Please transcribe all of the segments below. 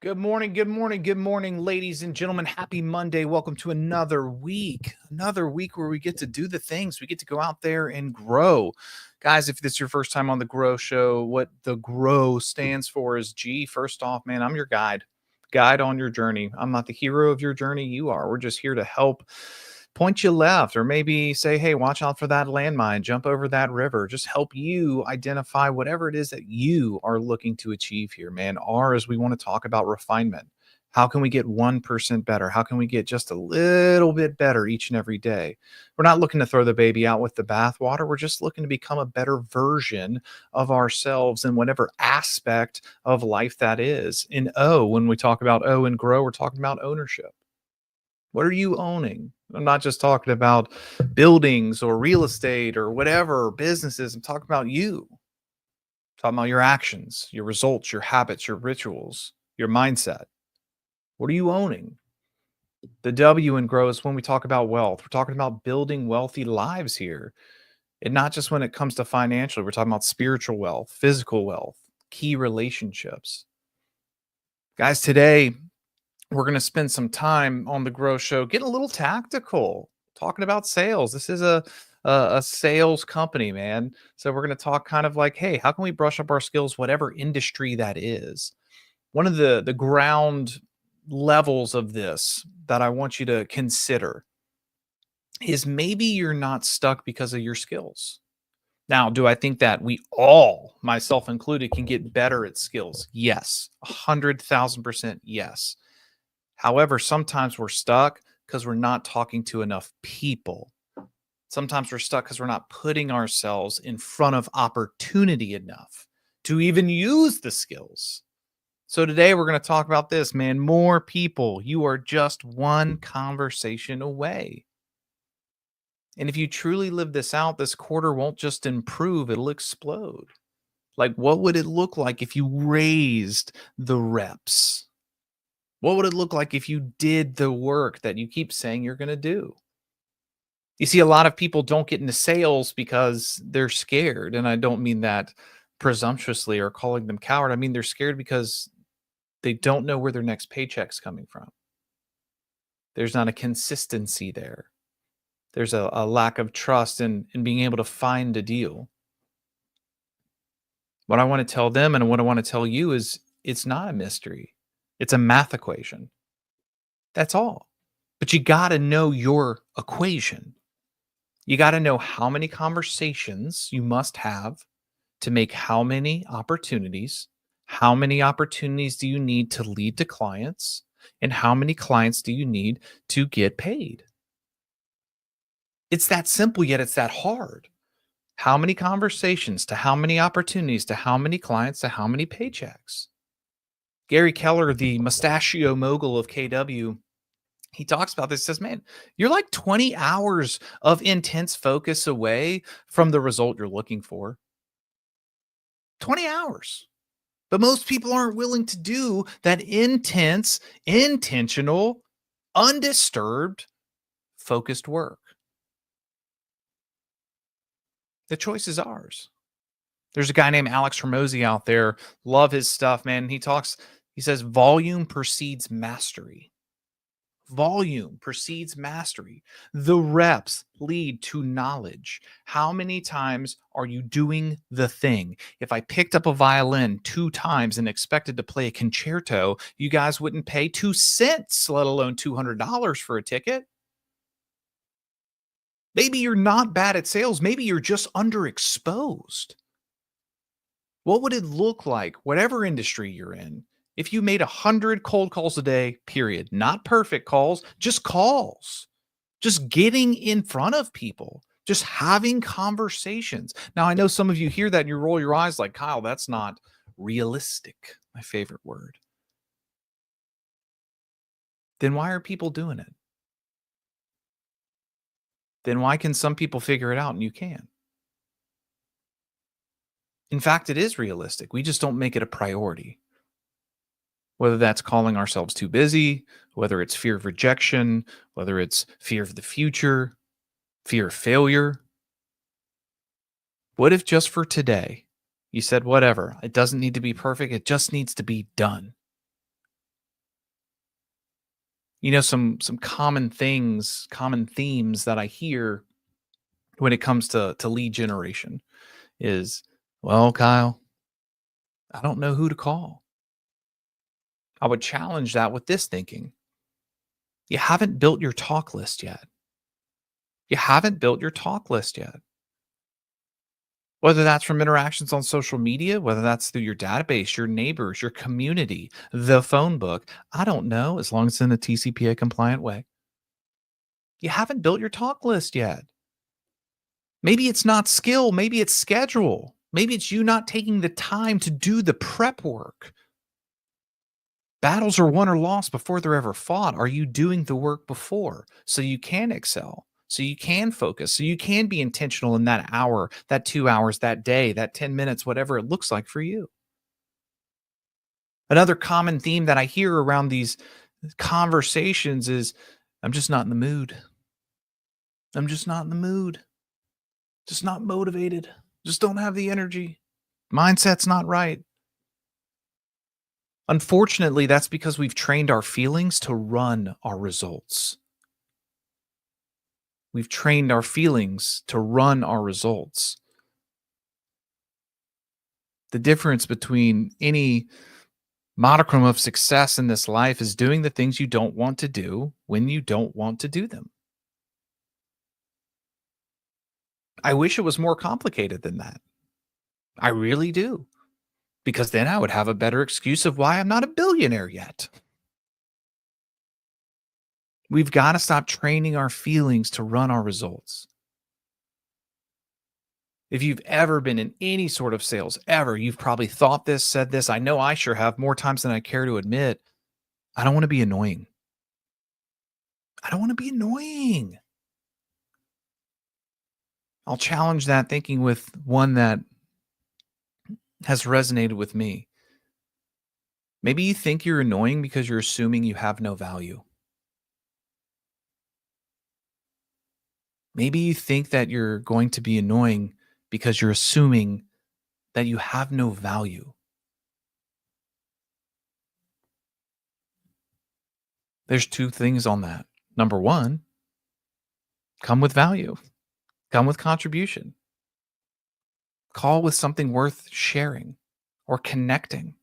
Good morning, good morning, good morning, ladies and gentlemen. Happy Monday. Welcome to another week where we get to do the things. We get to go out there and grow. Guys, if this is your first time on the Grow Show, what the Grow stands for is G. First off, man, I'm your guide on your journey. I'm not the hero of your journey. You are. We're just here to help point you left, or maybe say, hey, watch out for that landmine, jump over that river, just help you identify whatever it is that you are looking to achieve here, man. Ours, we want to talk about refinement. How can we get 1% better? How can we get just a little bit better each and every day? We're not looking to throw the baby out with the bathwater. We're just looking to become a better version of ourselves in whatever aspect of life that is. In O, when we talk about O and grow, we're talking about ownership. What are you owning? I'm not just talking about buildings or real estate or whatever businesses. I'm talking about you. I'm talking about your actions, your results, your habits, your rituals, your mindset. What are you owning? The W in grow is when we talk about wealth. We're talking about building wealthy lives here. And not just when it comes to financial, we're talking about spiritual wealth, physical wealth, key relationships. Guys, today we're going to spend some time on the Grow Show, getting a little tactical, talking about sales. This is a sales company, man. So we're going to talk kind of like, hey, how can we brush up our skills, whatever industry that is? One of the ground levels of this that I want you to consider is maybe you're not stuck because of your skills. Now, do I think that we all, myself included, can get better at skills? Yes, 100,000% yes. However, sometimes we're stuck because we're not talking to enough people. Sometimes we're stuck because we're not putting ourselves in front of opportunity enough to even use the skills. So today we're going to talk about this, man. More people. You are just one conversation away. And if you truly live this out, this quarter won't just improve, it'll explode. Like, what would it look like if you raised the reps? What would it look like if you did the work that you keep saying you're going to do? You see, a lot of people don't get into sales because they're scared. And I don't mean that presumptuously or calling them coward. I mean, they're scared because they don't know where their next paycheck's coming from. There's not a consistency there. There's a lack of trust in being able to find a deal. What I want to tell them and what I want to tell you is it's not a mystery. It's a math equation. That's all. But you got to know your equation. You got to know how many conversations you must have to make how many opportunities. How many opportunities do you need to lead to clients? And how many clients do you need to get paid? It's that simple, yet it's that hard. How many conversations to how many opportunities to how many clients to how many paychecks? Gary Keller, the mustachio mogul of KW, he talks about this. He says, man, you're like 20 hours of intense focus away from the result you're looking for. 20 hours. But most people aren't willing to do that intense, intentional, undisturbed, focused work. The choice is ours. There's a guy named Alex Hormozy out there. Love his stuff, man. He says, volume precedes mastery. Volume precedes mastery. The reps lead to knowledge. How many times are you doing the thing? If I picked up a violin 2 times and expected to play a concerto, you guys wouldn't pay 2 cents, let alone $200 for a ticket. Maybe you're not bad at sales. Maybe you're just underexposed. What would it look like, whatever industry you're in, if you made 100 cold calls a day, period? Not perfect calls, just calls. Just getting in front of people, just having conversations. Now, I know some of you hear that and you roll your eyes like, Kyle, that's not realistic, my favorite word. Then why are people doing it? Then why can some people figure it out and you can't? In fact, it is realistic. We just don't make it a priority. Whether that's calling ourselves too busy, whether it's fear of rejection, whether it's fear of the future, fear of failure. What if just for today, you said, whatever, it doesn't need to be perfect, it just needs to be done? Some common things, common themes that I hear when it comes to lead generation is, well, Kyle, I don't know who to call. I would challenge that with this thinking. You haven't built your talk list yet. You haven't built your talk list yet. Whether that's from interactions on social media, whether that's through your database, your neighbors, your community, the phone book, I don't know, as long as it's in a TCPA compliant way. You haven't built your talk list yet. Maybe it's not skill, maybe it's schedule. Maybe it's you not taking the time to do the prep work. Battles are won or lost before they're ever fought. Are you doing the work before so you can excel, so you can focus, so you can be intentional in that hour, that 2 hours, that day, that 10 minutes, whatever it looks like for you? Another common theme that I hear around these conversations is, I'm just not in the mood. I'm just not in the mood. Just not motivated. Just don't have the energy. Mindset's not right. Unfortunately, that's because we've trained our feelings to run our results. We've trained our feelings to run our results. The difference between any modicum of success in this life is doing the things you don't want to do when you don't want to do them. I wish it was more complicated than that. I really do. Because then I would have a better excuse of why I'm not a billionaire yet. We've got to stop training our feelings to run our results. If you've ever been in any sort of sales, ever, you've probably thought this, said this. I know I sure have, more times than I care to admit. I don't want to be annoying. I don't want to be annoying. I'll challenge that thinking with one that has resonated with me. Maybe you think you're annoying because you're assuming you have no value. Maybe you think that you're going to be annoying because you're assuming that you have no value. There's two things on that. Number one, come with value, come with contribution, call with something worth sharing or connecting,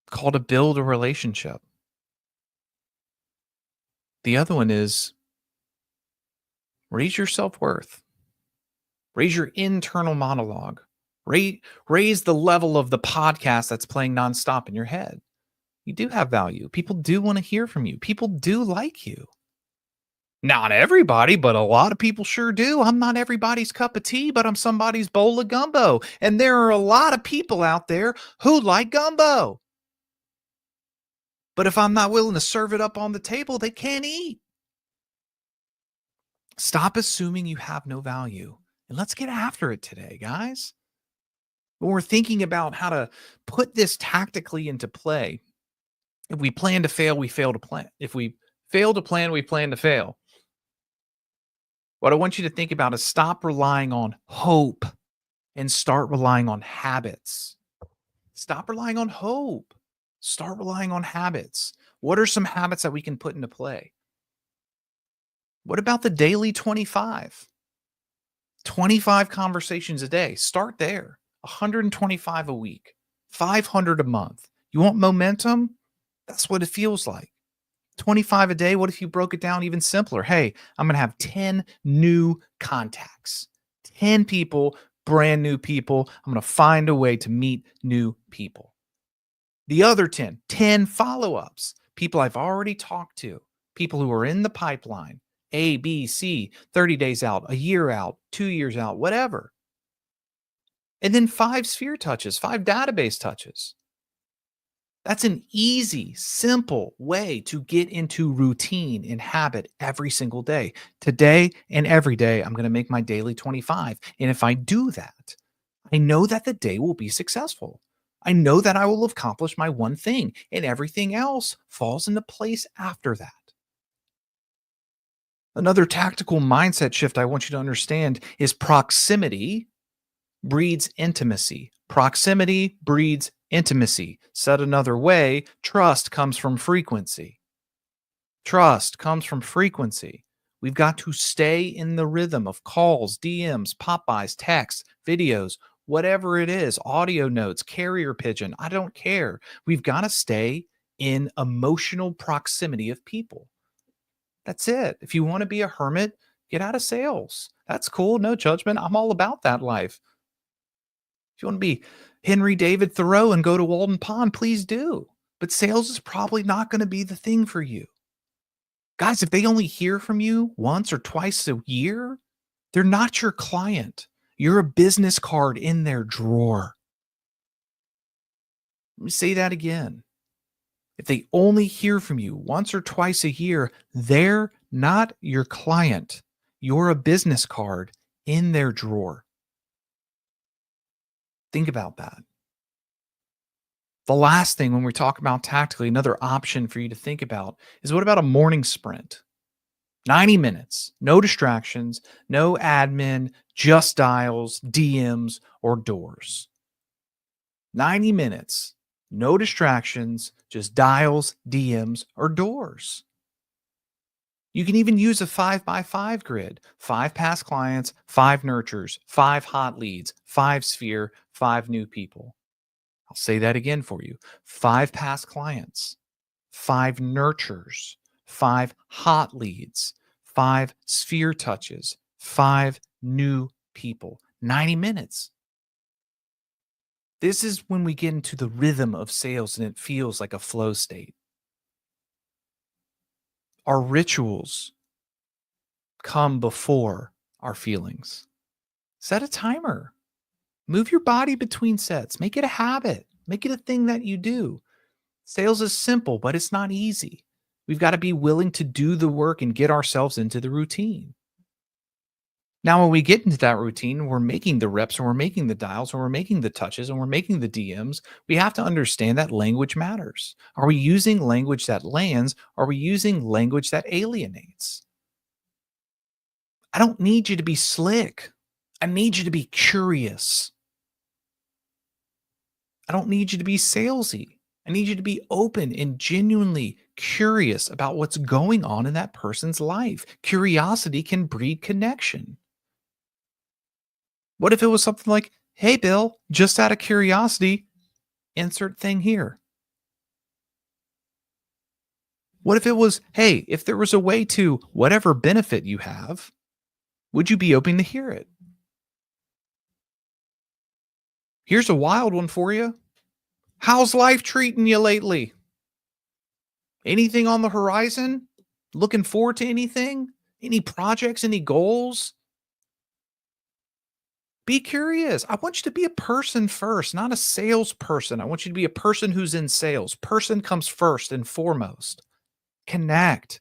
call to build a relationship. The other one is raise your self-worth, raise your internal monologue, raise the level of the podcast that's playing nonstop in your head. You do have value. People do want to hear from you. People do like you. Not everybody, but a lot of people sure do. I'm not everybody's cup of tea, but I'm somebody's bowl of gumbo. And there are a lot of people out there who like gumbo. But if I'm not willing to serve it up on the table, they can't eat. Stop assuming you have no value. And let's get after it today, guys. When we're thinking about how to put this tactically into play, if we plan to fail, we fail to plan. If we fail to plan, we plan to fail. What I want you to think about is stop relying on hope and start relying on habits. Stop relying on hope. Start relying on habits. What are some habits that we can put into play? What about the daily 25? 25 conversations a day. Start there. 125 a week, 500 a month. You want momentum? That's what it feels like. 25 a day. What if you broke it down even simpler? Hey, I'm going to have 10 new contacts, 10 people, brand new people. I'm going to find a way to meet new people. The other 10 follow-ups, people I've already talked to, people who are in the pipeline, A, B, C, 30 days out, a year out, 2 years out, whatever. And then 5 sphere touches, 5 database touches. That's an easy, simple way to get into routine and habit every single day. Today and every day, I'm going to make my daily 25. And if I do that, I know that the day will be successful. I know that I will accomplish my one thing, and everything else falls into place after that. Another tactical mindset shift I want you to understand is proximity breeds intimacy. Proximity breeds intimacy. Said another way, trust comes from frequency. Trust comes from frequency. We've got to stay in the rhythm of calls, DMs, pop-bys, texts, videos, whatever it is, audio notes, carrier pigeon. I don't care. We've got to stay in emotional proximity of people. That's it. If you want to be a hermit, get out of sales. That's cool. No judgment. I'm all about that life. If you want to be Henry David Thoreau and go to Walden Pond, please do. But sales is probably not going to be the thing for you. Guys, if they only hear from you once or twice a year, they're not your client. You're a business card in their drawer. Let me say that again. If they only hear from you once or twice a year, they're not your client. You're a business card in their drawer. Think about that. The last thing when we talk about tactically, another option for you to think about is what about a morning sprint? 90 minutes, no distractions, no admin, just dials, DMs, or doors. 90 minutes, no distractions, just dials, DMs, or doors. You can even use a 5x5 grid: 5 past clients, 5 nurtures, 5 hot leads, 5 sphere, 5 new people. I'll say that again for you: 5 past clients, 5 nurtures, 5 hot leads, 5 sphere touches, 5 new people. 90 minutes. This is when we get into the rhythm of sales and it feels like a flow state. Our rituals come before our feelings. Set a timer. Move your body between sets. Make it a habit. Make it a thing that you do. Sales is simple, but it's not easy. We've got to be willing to do the work and get ourselves into the routine. Now, when we get into that routine, we're making the reps and we're making the dials and we're making the touches and we're making the DMs. We have to understand that language matters. Are we using language that lands? Are we using language that alienates? I don't need you to be slick. I need you to be curious. I don't need you to be salesy. I need you to be open and genuinely curious about what's going on in that person's life. Curiosity can breed connection. What if it was something like, hey, Bill, just out of curiosity, insert thing here? What if it was, hey, if there was a way to whatever benefit you have, would you be open to hear it? Here's a wild one for you. How's life treating you lately? Anything on the horizon? Looking forward to anything? Any projects? Any goals? Be curious. I want you to be a person first, not a salesperson. I want you to be a person who's in sales. Person comes first and foremost. Connect.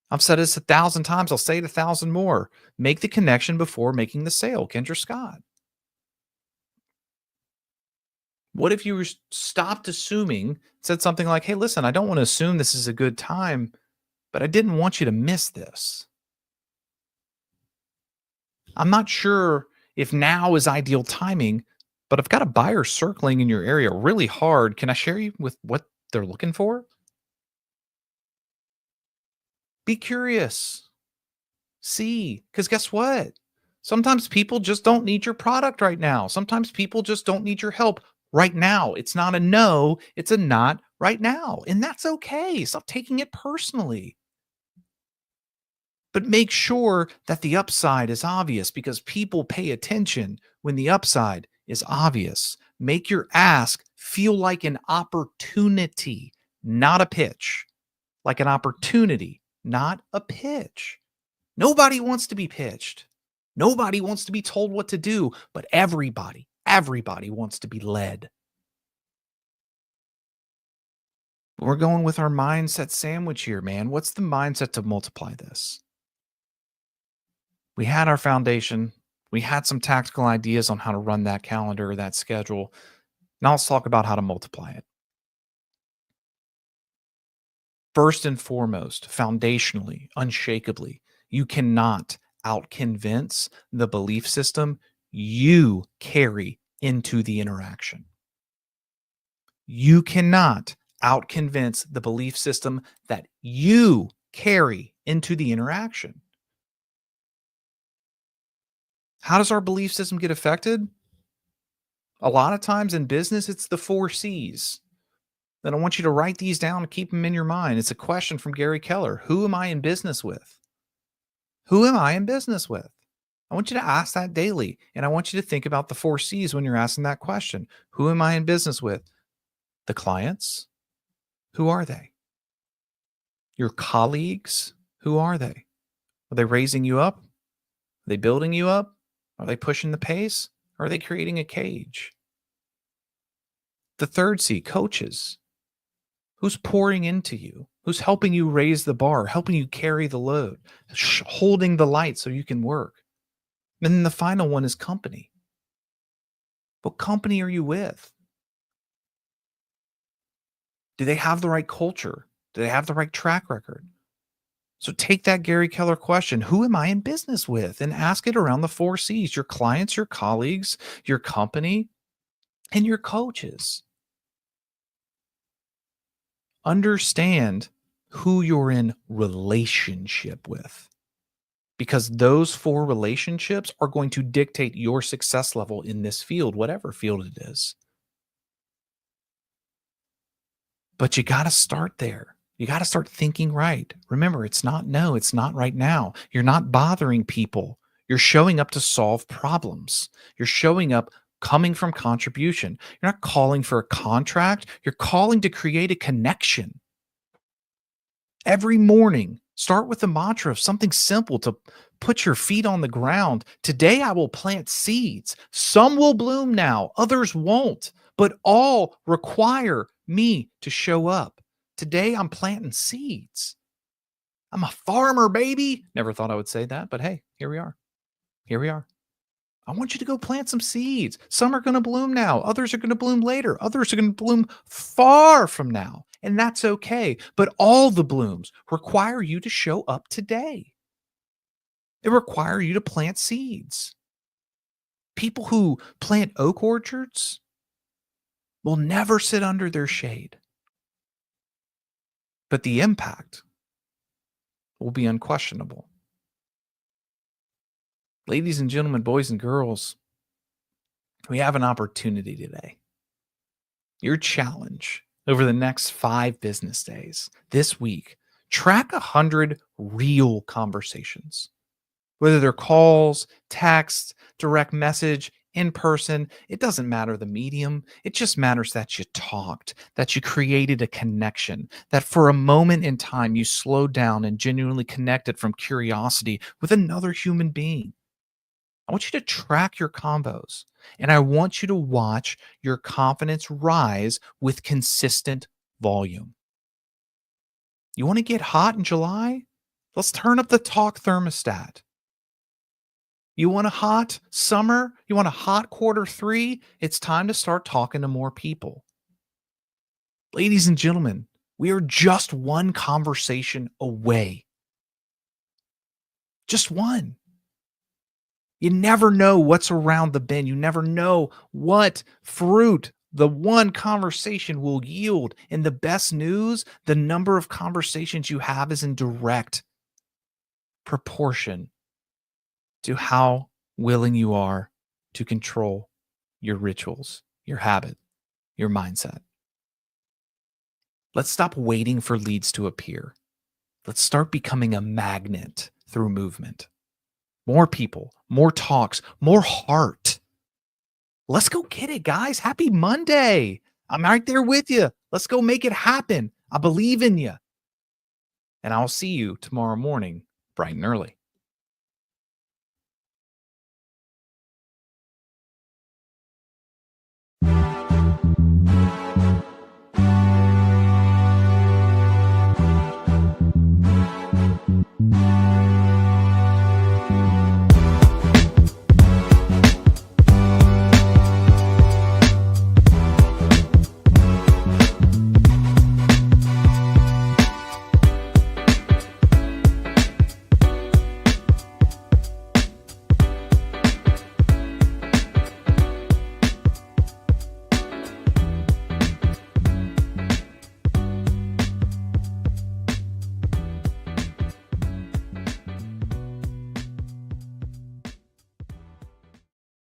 I've said this 1,000 times. I'll say it 1,000 more. Make the connection before making the sale. Kendra Scott. What if you stopped assuming, said something like, hey, listen, I don't want to assume this is a good time, but I didn't want you to miss this. I'm not sure if now is ideal timing, but I've got a buyer circling in your area really hard. Can I share you with what they're looking for? Be curious. See, because guess what? Sometimes people just don't need your product right now. Sometimes people just don't need your help right now. It's not a no, it's a not right now. And that's okay. Stop taking it personally. But make sure that the upside is obvious, because people pay attention when the upside is obvious. Make your ask feel like an opportunity, not a pitch. Like an opportunity, not a pitch. Nobody wants to be pitched. Nobody wants to be told what to do, but everybody wants to be led. We're going with our mindset sandwich here, man. What's the mindset to multiply this? We had our foundation. We had some tactical ideas on how to run that calendar or that schedule. Now let's talk about how to multiply it. First and foremost, foundationally, unshakably, you cannot out-convince the belief system you carry into the interaction. You cannot out-convince the belief system that you carry into the interaction. How does our belief system get affected? A lot of times in business, it's the 4 C's. And I want you to write these down and keep them in your mind. It's a question from Gary Keller. Who am I in business with? Who am I in business with? I want you to ask that daily. And I want you to think about the 4 C's when you're asking that question. Who am I in business with? The clients. Who are they? Your colleagues. Who are they? Are they raising you up? Are they building you up? Are they pushing the pace? Or are they creating a cage? The 3rd C, coaches. Who's pouring into you? Who's helping you raise the bar, helping you carry the load, holding the light so you can work? And then the final one is company. What company are you with? Do they have the right culture? Do they have the right track record? So take that Gary Keller question, who am I in business with? And ask it around the 4 C's, your clients, your colleagues, your company, and your coaches. Understand who you're in relationship with, because those 4 relationships are going to dictate your success level in this field, whatever field it is. But you got to start there. You got to start thinking right. Remember, it's not right now. You're not bothering people. You're showing up to solve problems. You're showing up coming from contribution. You're not calling for a contract. You're calling to create a connection. Every morning, start with the mantra of something simple to put your feet on the ground. Today, I will plant seeds. Some will bloom now, others won't, but all require me to show up. Today, I'm planting seeds. I'm a farmer, baby. Never thought I would say that, but hey, here we are. Here we are. I want you to go plant some seeds. Some are going to bloom now. Others are going to bloom later. Others are going to bloom far from now. And that's okay. But all the blooms require you to show up today. They require you to plant seeds. People who plant oak orchards will never sit under their shade. But the impact will be unquestionable. Ladies and gentlemen, boys and girls, we have an opportunity today. Your challenge over the next 5 business days, this week, track 100 real conversations. Whether they're calls, texts, direct message, in person, it doesn't matter the medium. It just matters that you talked, that you created a connection, that for a moment in time you slowed down and genuinely connected from curiosity with another human being. I want you to track your combos, and I want you to watch your confidence rise with consistent volume. You want to get hot in July? Let's turn up the talk thermostat. You want a hot summer? You want a hot Q3? It's time to start talking to more people. Ladies and gentlemen, we are just one conversation away. Just one. You never know what's around the bend. You never know what fruit the one conversation will yield. And the best news, the number of conversations you have is in direct proportion to how willing you are to control your rituals, your habit, your mindset. Let's stop waiting for leads to appear. Let's start becoming a magnet through movement. More people, more talks, more heart. Let's go get it, guys. Happy Monday. I'm right there with you. Let's go make it happen. I believe in you. And I'll see you tomorrow morning, bright and early.